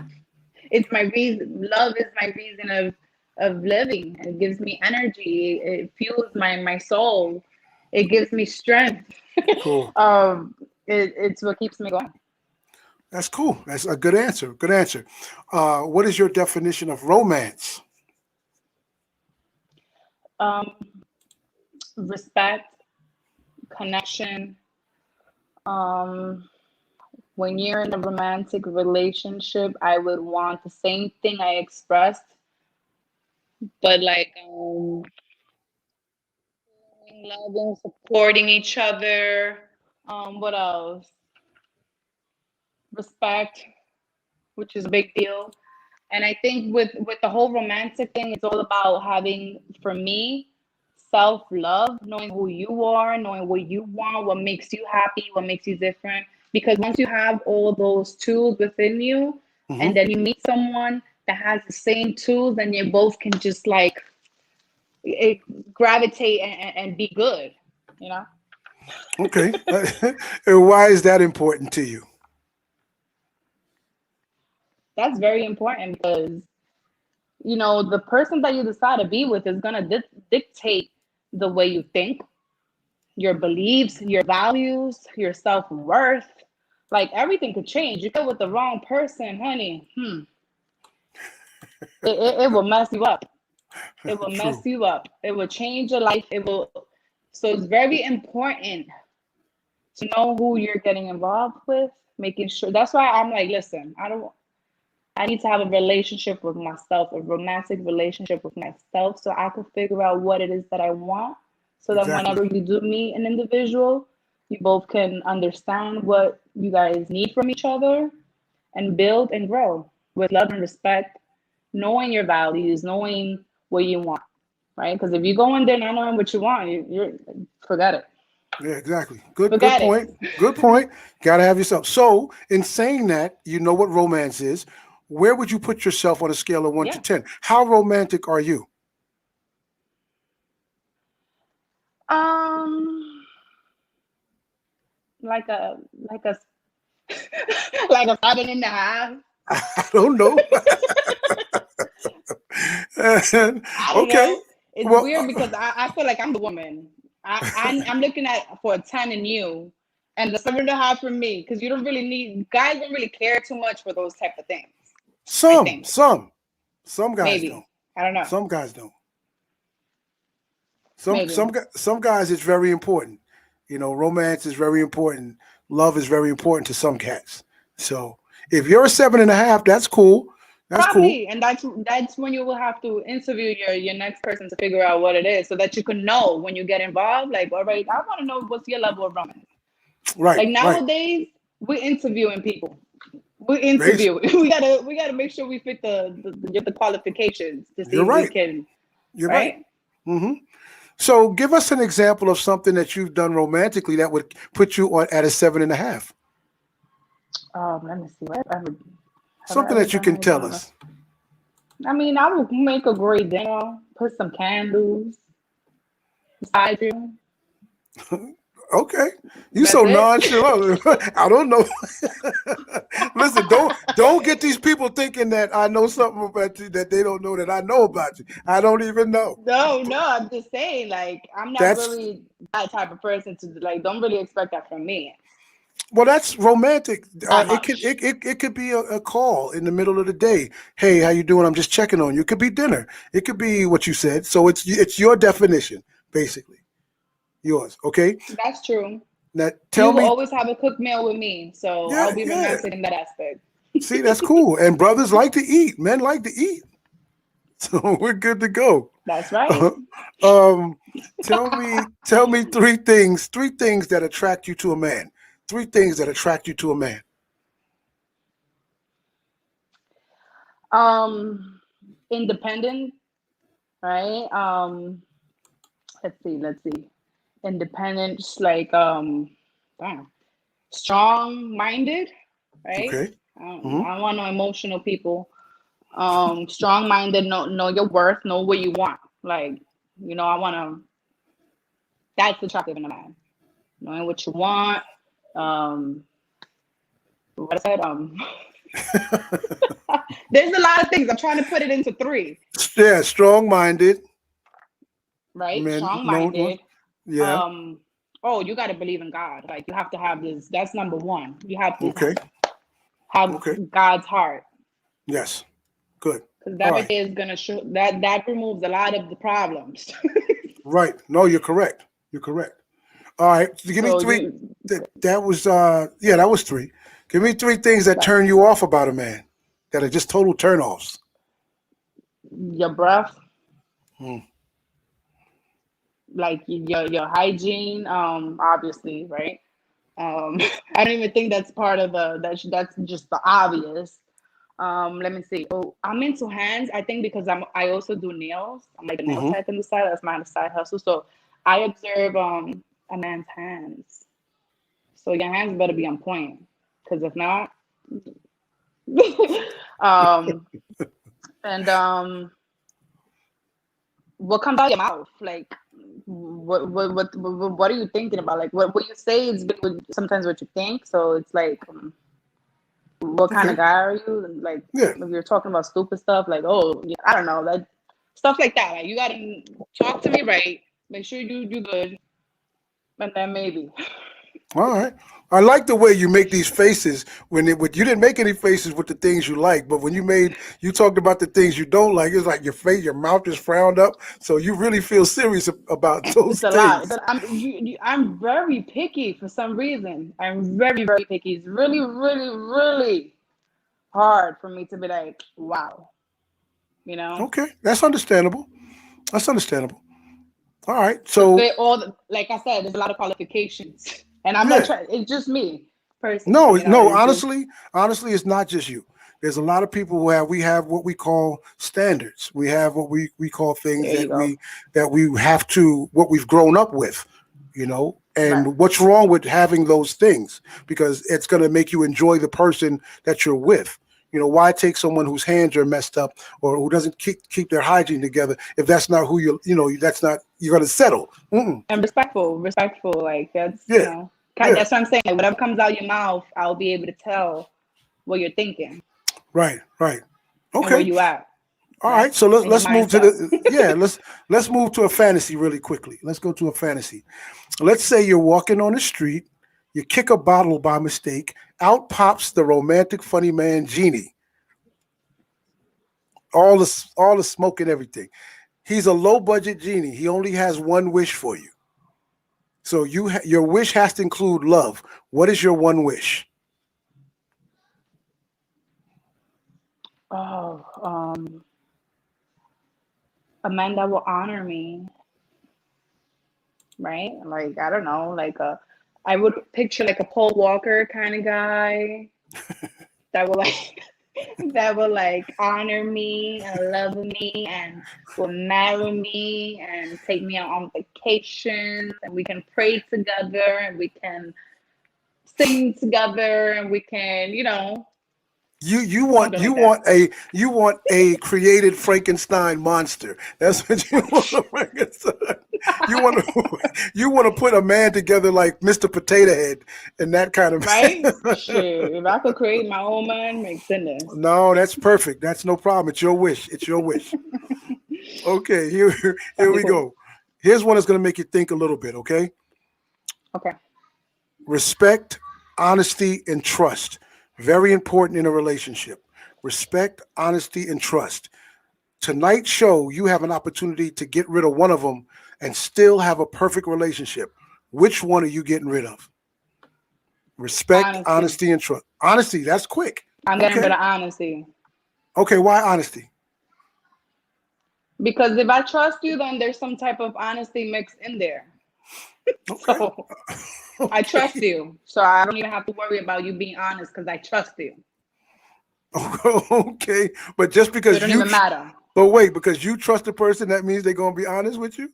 It's my reason. Love is my reason of living. It gives me energy. It fuels my soul. It gives me strength. Cool. It's what keeps me going. That's cool. That's a good answer. Good answer. What is your definition of romance? Respect, connection. When you're in a romantic relationship, I would want the same thing I expressed but like loving, supporting each other. What else? Respect, which is a big deal. And I think with the whole romantic thing, it's all about having, for me, self-love, knowing who you are, knowing what you want, what makes you happy, what makes you different. Because once you have all those tools within you, and then you meet someone that has the same tools, then you both can just like gravitate and be good, you know? Okay. And why is that important to you? That's very important because, you know, the person that you decide to be with is going to dictate the way you think, your beliefs, your values, your self-worth. Like everything could change. You get with the wrong person, honey. It will mess you up. It will mess True. you up. It will change your life. It will. So it's very important to know who you're getting involved with, making sure. That's why I'm like, listen, I need to have a relationship with myself, a romantic relationship with myself, so I can figure out what it is that I want. So that Exactly. whenever you do meet an individual, you both can understand what you guys need from each other and build and grow with love and respect, knowing your values, knowing what you want, right? Because if you go in there not knowing what you want, you're forget it. Yeah, exactly. Good Forget it. point. Good point. Got to have yourself. So, in saying that, you know what romance is. Where would you put yourself on a scale of 1 to Yeah. 10? How romantic are you? Um, like a like a 7.5. I don't know. I don't Okay. know. It's Well, weird because I feel like I'm the woman. I'm looking at for a 10 in you, and the 7.5 for me, because you don't really need guys don't really care too much for those type of things. I some, think some, some guys don't. maybe I don't know. Some guys don't. Maybe Some guys it's very important. You know, romance is very important. Love is very important to some cats. So if you're a 7.5, that's cool. That's cool. probably, and that's when you will have to interview your next person to figure out what it is, so that you can know when you get involved. Like, all right, I want to know what's your level of romance. Right, Like right. nowadays, we're interviewing people. We Base, interview. We gotta make sure we fit the qualifications to see you're if we right. can, You're right. right? So give us an example of something that you've done romantically that would put you on at a 7.5. Let me see. What have I Something ever that you done can anything tell on this? us. I mean, I would make a great dinner, put some candles beside you. Okay. You That's so it. nonchalant. I don't know. Listen, don't get these people thinking that I know something about you that they don't know that I know about you. I don't even know. No, I'm just saying, like, I'm not That's really that type of person to like. Don't really expect that from me well, that's romantic. that It could much. it could be a call in the middle of the day. Hey, how you doing? I'm just checking on you. It could be dinner. It could be what you said. So it's your definition, basically. Yours. Okay. That's true. Now You tell will me. always have a cooked meal with me, so Yeah, I'll be yeah. romantic in that aspect. See, that's cool. And brothers like to eat. Men like to eat. So we're good to go. That's right. Uh, um, tell me three things that attract you to a man. Three things that attract you to a man. Um, Independent, right? Let's see. Independent, just like damn, strong-minded, right? Okay. I don't want no emotional people. Strong-minded, know your worth, know what you want. Like, I want to. That's attractive in a man. Knowing what you want. Um, what I said. There's a lot of things. I'm trying to put it into three, Yeah, strong-minded right? men. No, Strong-minded. yeah. Um, oh, you got to believe in God. Like you have to have this. That's number one. You have to Okay. have Okay. God's heart, Yes. Good. because All that right right. there is gonna show that removes a lot of the problems. Right. No, you're correct. You're correct. All right. So give me So three. you, That was yeah, that was three. Give me three things that like turn you off about a man that are just total turnoffs. your breath, Like your hygiene, obviously, right? I don't even think that's part of that's just the obvious. Let me see. Oh, I'm into hands. I think because I also do nails. I'm like a nail tech in the side. That's my side hustle. So I observe a man's hands. So your hands better be on point. Because if not, um, and what comes out your mouth? Like, what are you thinking about? Like, what you say is sometimes what you think. So it's like, what kind of Okay. guy are you? And like, Yeah. if you're talking about stupid stuff, like, oh, yeah, I don't know, like stuff like that. Like, you gotta talk to me right. Make sure you do good, and then maybe. All right. I like the way you make these faces you didn't make any faces with the things you like, but when you talked about the things you don't like, it's like your mouth is frowned up. So you really feel serious about those It's a lot. things. But I'm very picky for some reason. I'm very, very picky. It's really, really, really hard for me to be like, wow, you know, Okay. That's understandable. That's understandable. All right. to So fit all the, like I said, there's a lot of qualifications, and I'm not yeah. trying. It's just me personally, No, you know. no, It's just honestly, it's not just you. There's a lot of people we have what we call standards. We have what we call things there you go. that we have to what we've grown up with, you know. Right. And what's wrong with having those things? Because it's going to make you enjoy the person that you're with. You know, why take someone whose hands are messed up or who doesn't keep their hygiene together if that's not who that's not you're going to settle. Mm-mm. And respectful. Like that's Yeah, yeah, that's what I'm saying. Like whatever comes out your mouth, I'll be able to tell what you're thinking right, right. and where Okay. you at, All right? right, so And your let's move to mindset. the let's move to a fantasy really quickly. Let's go to a fantasy. Let's say you're walking on the street, you kick a bottle by mistake, out pops the romantic funny man genie. All the smoke and everything. He's a low budget genie. He only has one wish for you. So your wish has to include love. What is your one wish? Oh, a man that will honor me, right? Like I don't know, like I would picture like a Paul Walker kind of guy that will like that will like honor me and love me and will marry me and take me out on vacations and we can pray together and we can sing together and we can, You something want like that. you want a created Frankenstein monster. That's what you want a Frankenstein. You want to you want to put a man together like Mr. Potato Head and that kind of Right? Shit. If I could create my own man, make goodness. No, that's perfect. That's no problem. It's your wish. It's your wish. Okay, here That'd be we cool. go. Here's one that's going to make you think a little bit, okay? Okay. Respect, honesty, and trust. Very important in a relationship. Respect, honesty, and trust. Tonight's show, you have an opportunity to get rid of one of them and still have a perfect relationship. Which one are you getting rid of? Respect, Honesty. honesty, and trust. Honesty, that's quick. I'm getting rid Okay. of honesty. Okay, why honesty? Because if I trust you, then there's some type of honesty mixed in there. Okay. So I trust Okay. you. So I don't even have to worry about you being honest because I trust you. Okay. But just So it because don't even matter. but wait, because you trust the person, that means they're going to be honest with you?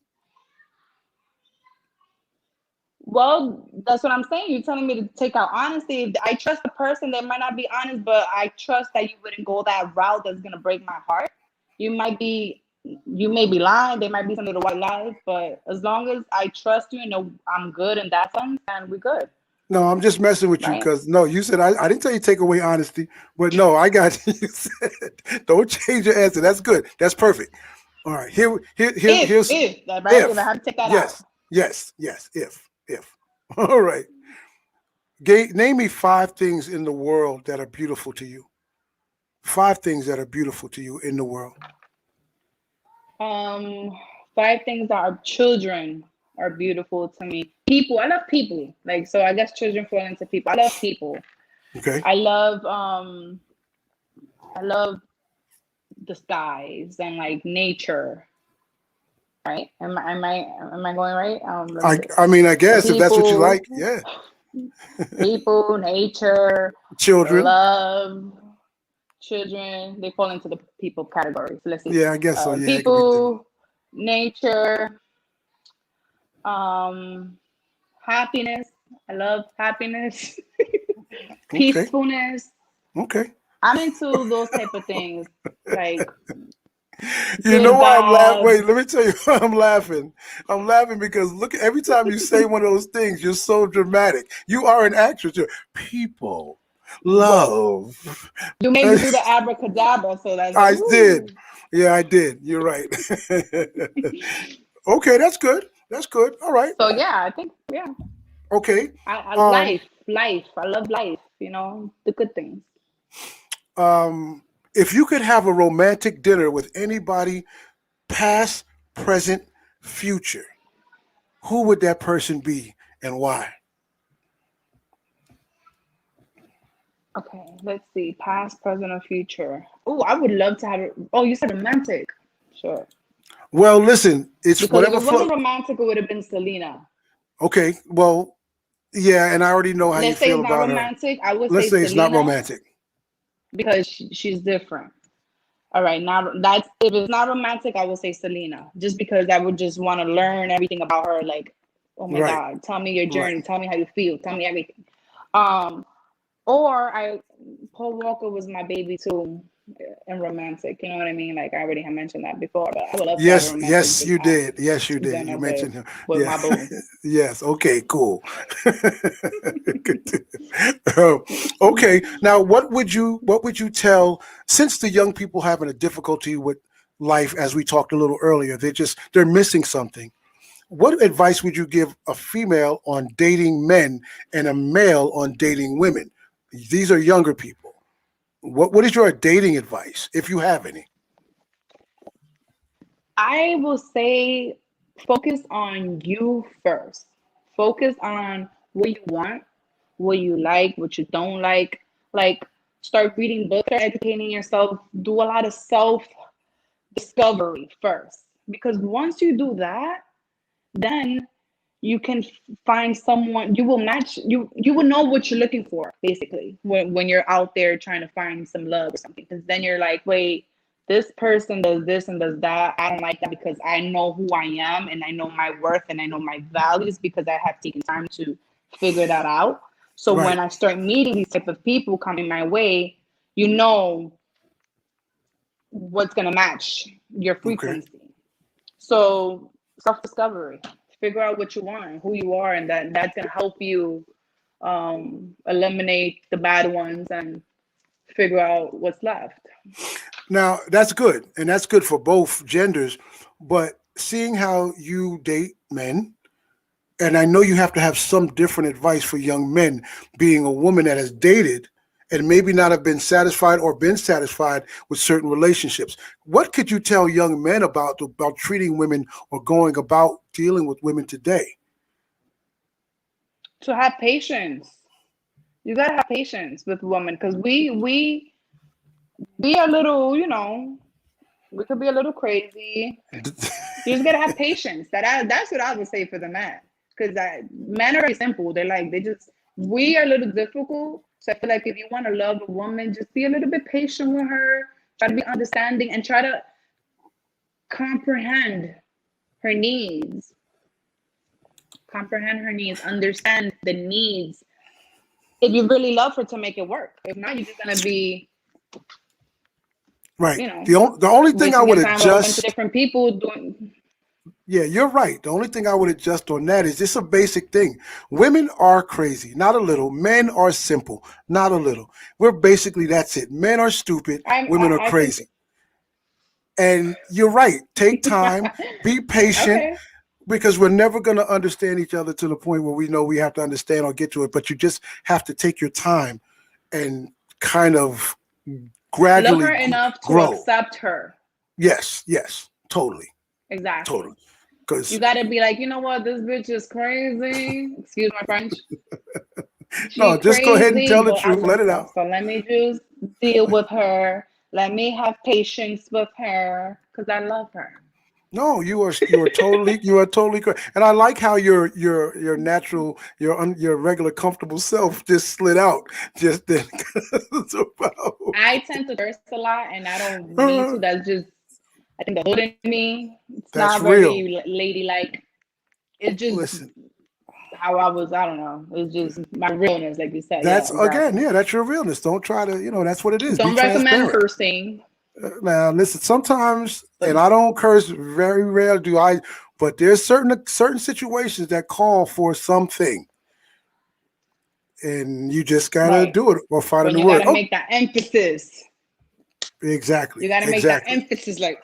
Well, that's what I'm saying. You're telling me to take out honesty. If I trust the person, they might not be honest, but I trust that you wouldn't go that route that's gonna break my heart. You may be lying, they might be some little white lies, but as long as I trust you and know I'm good in that sense, then we're good, No, I'm just messing with you right? because no, you said I didn't tell you take away honesty, but no, I got you. You said don't change your answer. That's good. That's perfect. All right, here's If right, if I if have to take that out. yes, if. All right, name me 5 things in the world that are beautiful to you. 5 things that are beautiful to you in the world. Um, 5 things that are children are beautiful to me. People, I love people. Like so I guess children fall into people. I love people. Okay. I love the skies and like nature. right? Am I going right? Let's see. I mean, I So guess if that's what you like, yeah. people, nature, Children, love, children, they fall into the people category. So let's see. yeah, I guess so. Yeah, it could be. People, nature, um, happiness. I love happiness, Okay, peacefulness. okay. I'm into those type of things, like You know good why I'm laughing? Wait, vibes. let me tell you why I'm laughing. I'm laughing because look, every time you say one of those things, you're so dramatic. You are an actress. You're people, Well, love. you made me do the abracadabra, so that's like, I did. ooh. Yeah, I did. You're right. Okay, that's good. That's good. All right. So yeah, I think yeah, Okay. I Um, life. I love life. You know, the good things. if you could have a romantic dinner with anybody, past, present, future, who would that person be and why? Okay, let's see. Past, present, or future. Oh, I would love to have it. Oh, you said romantic. Sure. Well, listen, it's Because if whatever it wasn't float. romantic, it would have been Selena. Okay. Well, yeah, and I already know how you Let's say feel it's not about her. romantic. I would Let's say say it's not Selena romantic. because she's different. All right, now that's if it's not romantic, I would say Selena, just because I would just want to learn everything about her. Like, oh my Right. God, tell me your Right. journey, tell me how you feel, tell me everything. Um, or Paul Walker was my baby too, and romantic. You know what I mean? Like I already have mentioned that before, but I would love to have a Yes, romantic yes, you did. Yes, you did. You dinner mentioned him. with Yeah. my boo. Yes. Okay, cool. Um, okay. Now what would you tell since the young people having a difficulty with life as we talked a little earlier, they're missing something. What advice would you give a female on dating men and a male on dating women? These are younger people. What is your dating advice, if you have any? I will say focus on you first. Focus on what you want, what you like, what you don't like. Like start reading books, start educating yourself, do a lot of self discovery first. Because once you do that, then you can find someone you will match you will know what you're looking for basically when you're out there trying to find some love or something, because then you're like, wait, this person does this and does that. I don't like that because I know who I am and I know my worth and I know my values because I have taken time to figure that out. So when Right. I start meeting these type of people coming my way, you know what's going to match your Okay. frequency. So self-discovery, figure out what you want, who you are, and that's gonna help you eliminate the bad ones and figure out what's left. Now that's good, and that's good for both genders. But seeing how you date men, and I know you have to have some different advice for young men, being a woman that has dated and maybe not have been satisfied or been satisfied with certain relationships. What could you tell young men about treating women or going about dealing with women today? To have patience, you gotta have patience with women because we are a little, we could be a little crazy. You just gotta have patience. That's what I would say for the men, because men are very simple. We are a little difficult. So I feel like if you want to love a woman, just be a little bit patient with her. Try to be understanding and try to comprehend her needs. Comprehend her needs. Understand the needs. If you really love her, to make it work. If not, you're just gonna be, Right. you know, The only thing I wasting would your time with a bunch of adjust, different people doing. yeah, you're right. The only thing I would adjust on that is it's a basic thing. Women are crazy, not a little. Men are simple, not a little. We're basically that's it. Men are stupid, women are I think. crazy. And you're right. Take time, be patient, Okay. because we're never going to understand each other to the point where we know we have to understand or get to it. But you just have to take your time and kind of Love gradually her enough to grow. accept her. Yes, yes, totally, Exactly. totally. Because You gotta be like, you know what, this bitch is crazy. Excuse my French. no, She just go ahead and crazy, tell the but I truth, let love it her. out. So let me just deal with her. Let me have patience with her because I love her. No, you are totally correct. And I like how your natural your regular comfortable self just slid out just then. I tend to curse a lot, and I don't mean to. That's just, I think, the hood in me. It's That's not real. very ladylike. It's just Listen, how I was. I don't know. It's just my realness, like you said. Yeah, that's again, exactly. yeah, that's your realness. Don't try to, that's what it is. Be Don't recommend transparent. cursing, Now, listen, sometimes, but and I don't curse very rarely, do I, but there's certain situations that call for something, and you just gotta right do it or find a when new you word. gotta Oh, make that emphasis, exactly, you gotta make that exactly. emphasis. Like,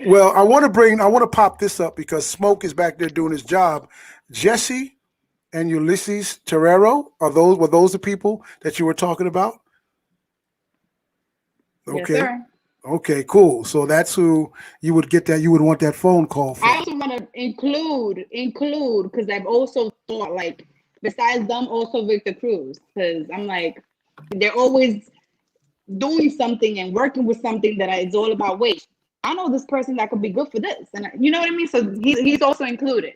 Well, I want to pop this up because Smoke is back there doing his job. Jesse and Ulysses Terrero, were those the people that you were talking about? yes, Okay. sir. Okay, cool. So that's who you would want that phone call I from. also want to include because I've also thought, like, besides them, also Victor Cruz, because I'm like, they're always doing something and working with something that is all about, wait, I know this person that could be good for this, and you know what I mean. So he's also included.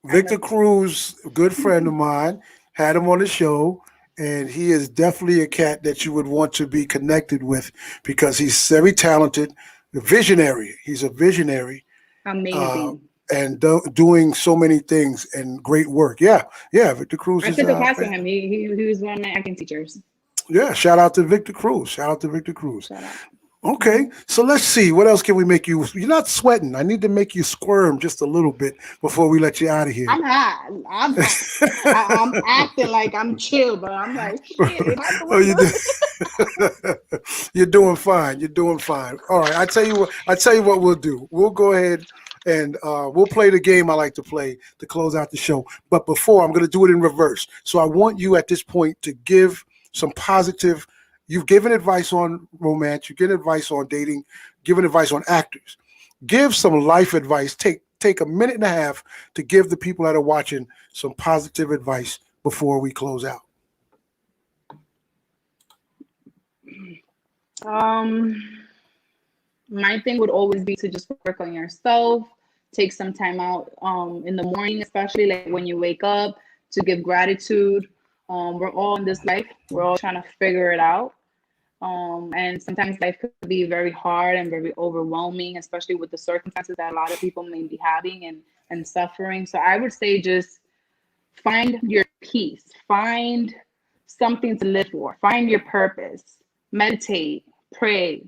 I Victor must say. Cruz, a good friend of mine, had him on the show, and he is definitely a cat that you would want to be connected with because he's very talented, a visionary. He's a visionary, uh, Amazing. and doing so many things and great work. Yeah, yeah. Victor Cruz I is took a class with him. He was one of my acting teachers. yeah. Shout out to Victor Cruz. Shout out to Victor Cruz. Shout out. Okay, Hmm. so let's see. What else can we make you? You're not sweating. I need to make you squirm just a little bit before we let you out of here. I'm hot. I'm acting like I'm chill, but I'm like, shit, it's out the Oh, you window. do. You're doing fine. You're doing fine. All right. I tell you what. I tell you what we'll do. We'll go ahead and we'll play the game I like to play to close out the show. But before, I'm going to do it in reverse. So I want you at this point to give some positive. You've given advice on romance. You've given advice on dating. Given advice on actors. Give some life advice. Take a minute and a half to give the people that are watching some positive advice before we close out. Um, my thing would always be to just work on yourself. Take some time out in the morning, especially like when you wake up, to give gratitude. We're all in this life. We're all trying to figure it out. And sometimes life could be very hard and very overwhelming, especially with the circumstances that a lot of people may be having and suffering. So I would say just find your peace, find something to live for, find your purpose, meditate, pray,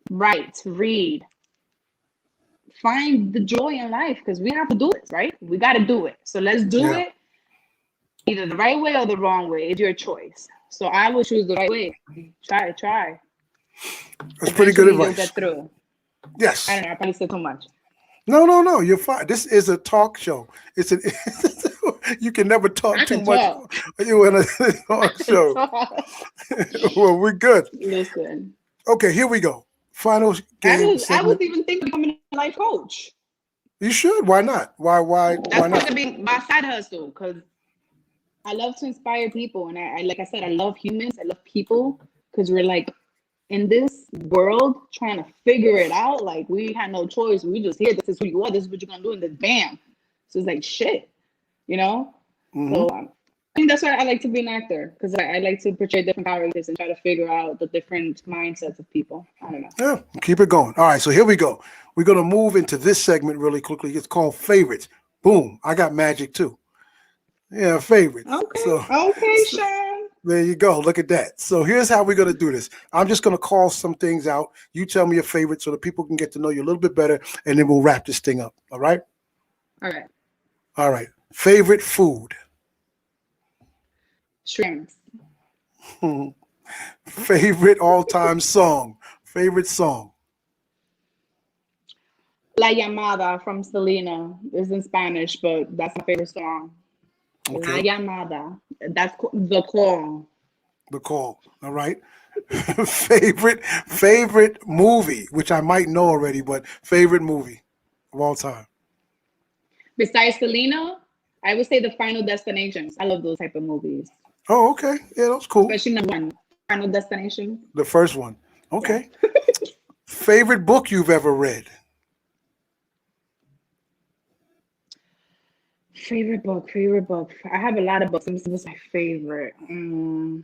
write, read, find the joy in life because we have to do this, right? We got to do it. So let's do Yeah, it either the right way or the wrong way. It's your choice. So I would choose the right way. Try. that's pretty good Eventually you'll advice. get through. I Yes. don't know. I probably said too much. No. You're fine. This is a talk show. It's an. You can never talk I too can much. talk. You in a I talk can show. talk. Well, we're good. Listen, Okay, here we go. Final game I was segment. even thinking of becoming a life coach. You should. Why not? Why That's part not? of being my side hustle because I love to inspire people, and I like I said, I love humans. I love people because we're like in this world trying to figure it out. Like we had no choice. We just here. This is who you are. This is what you're gonna do, and then bam. So it's like shit, you know. Hmm. So I think that's why I like to be an actor because I like to portray different characters and try to figure out the different mindsets of people. I don't know. Yeah, keep it going. All right, so here we go. We're gonna move into this segment really quickly. It's called favorites. Boom! I got magic too. Yeah, favorites. Okay, So Sean. there you go. Look at that. So here's how we're going to do this. I'm just going to call some things out. You tell me your favorite so that people can get to know you a little bit better, and then we'll wrap this thing up. All right? All right, All right. Favorite food. shrimps. Favorite all-time song. Favorite song. La Llamada from Selena is in Spanish, but that's my favorite song. La Okay. Llamada. That's the call. The call. All right. Favorite movie, which I might know already, but favorite movie of all time. Besides Selena, I would say the Final Destinations. I love those type of movies, Oh, okay. Yeah, that was cool. especially number one, Final Destination. The first one. Yeah. Okay. Favorite book you've ever read. Favorite book, favorite book. I have a lot of books. Let me see what's my favorite. Oh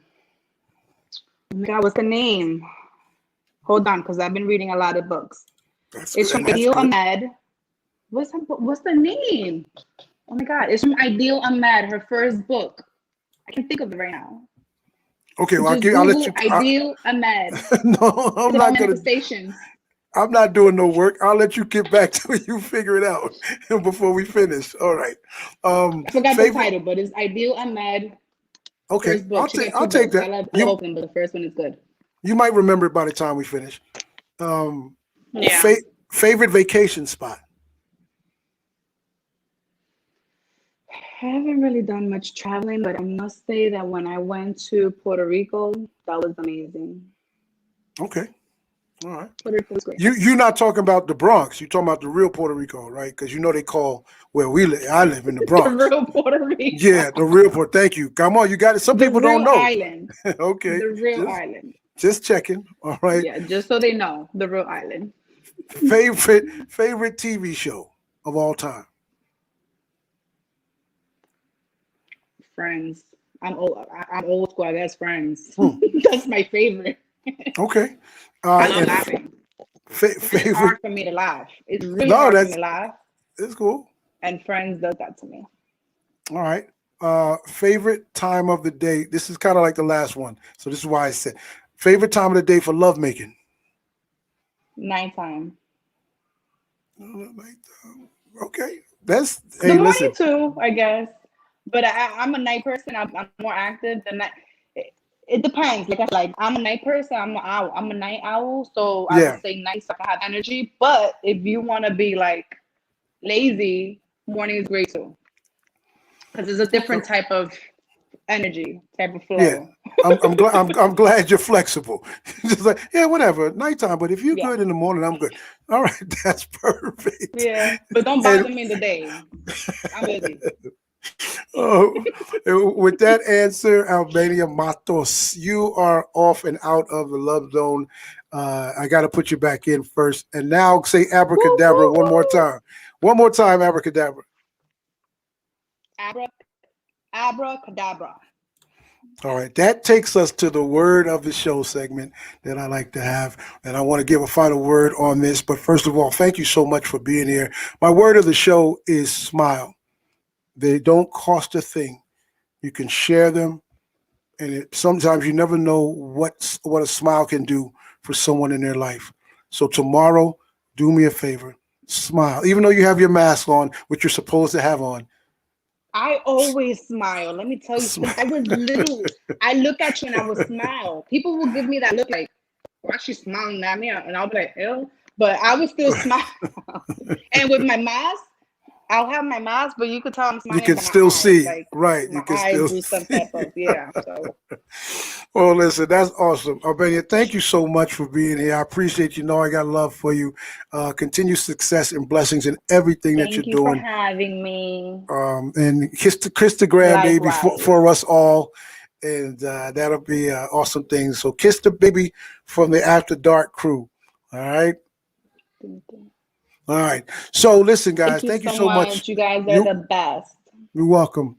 my God, what's the name? Hold on, because I've been reading a lot of books. That's It's good. from That's Ideal good. Ahmed. What's the name? Oh my God, it's from Ideal Ahmed, her first book. I can't think of it right now. Okay, well, Just I'll let Google you. Ideal Ahmed. No, It's I'm about not gonna. manifestations. I'm not doing no work. I'll let you get back to it. You figure it out before we finish. All right. I forgot the Favorite. title, but it's Ideal Ahmed, Okay, first book. She got I'll two take books. I that. love both of them, but the first one is good. You might remember it by the time we finish. Um, Yeah. fa- Favorite vacation spot. I haven't really done much traveling, but I must say that when I went to Puerto Rico, that was amazing. Okay. All right. Puerto Rico was great. You're not talking about the Bronx. You're talking about the real Puerto Rico, right? Because you know they call where we live. I live in the The Bronx. real Puerto Rico. Yeah, the real Puerto. Thank you. Come on, you got it. Some The people don't real know. island. Okay. The real island. Just checking. All right. Yeah, just so they know, the real island. Favorite TV show of all time. Friends. I'm old school. I guess Friends. Hmm. That's my favorite. Okay. I love And laughing. It's favorite. hard for me to laugh. It's really No, hard for me that's to laugh, it's cool. and Friends does that to me. All right. Favorite time of the day. This is kind of like the last one, so this is why I said favorite time of the day for lovemaking. Nighttime. Okay. That's The hey, morning listen. too, I guess. But I'm a night person. I'm more active than that. It depends. Like I'm a night person. I'm an owl. I'm a night owl, so I would Yeah. say night so I can have energy. But if you want to be like lazy, morning is great too, because it's a different So, type of energy, type of yeah. flow. I'm glad you're flexible. Just like, yeah, whatever, nighttime. But if you're Yeah, good in the morning, I'm good. All right, that's perfect. yeah. But don't And bother me in the day. I'm busy. oh, with that answer, Albania Matos, you are off and out of the love zone. I got to put you back in first. And now say Woo, abracadabra woo, one more woo. time. One more time, abracadabra. Abra, abracadabra. All right, that takes us to the word of the show segment that I like to have. And I want to give a final word on this. But first of all, thank you so much for being here. My word of the show is smile. They don't cost a thing. You can share them. And sometimes you never know what a smile can do for someone in their life. So tomorrow, do me a favor, smile. Even though you have your mask on, which you're supposed to have on, I always smile. Let me tell you, since smile. I was little, I look at you and I would smile. People will give me that look like, why she's smiling at me? And I'll be like, ew. But I would still smile. And with my mask, I'll have my mask, but you could tell I'm You smiling can by my still eyes. see, Like right? You my can eyes still do some see. type of, yeah. So Well, listen, that's awesome. Albania, thank you so much for being here. I appreciate you. Know I got love for you. Continue success and blessings in everything that you're thank you for doing. having me. And kiss the grandbaby Likewise. for us all. And that'll be an awesome thing. So kiss the baby from the After Dark crew. All right. Thank you. All right. So listen, Thank guys, you thank you so so much. much. You guys are You the best. You're welcome.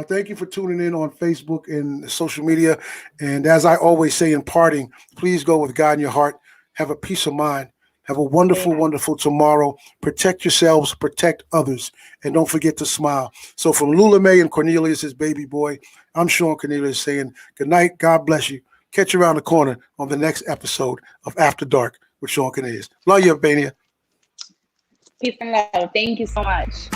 Thank you for tuning in on Facebook and social media. And as I always say in parting, please go with God in your heart. Have a peace of mind. Have a wonderful, Amen. wonderful tomorrow. Protect yourselves, protect others, and don't forget to smile. So from Lula Mae and Cornelius' baby boy, I'm Shawn Cornelius saying good night. God bless you. Catch you around the corner on the next episode of After Dark with Shawn Cornelius. Love you, Albania. Peace and love. Thank you so much.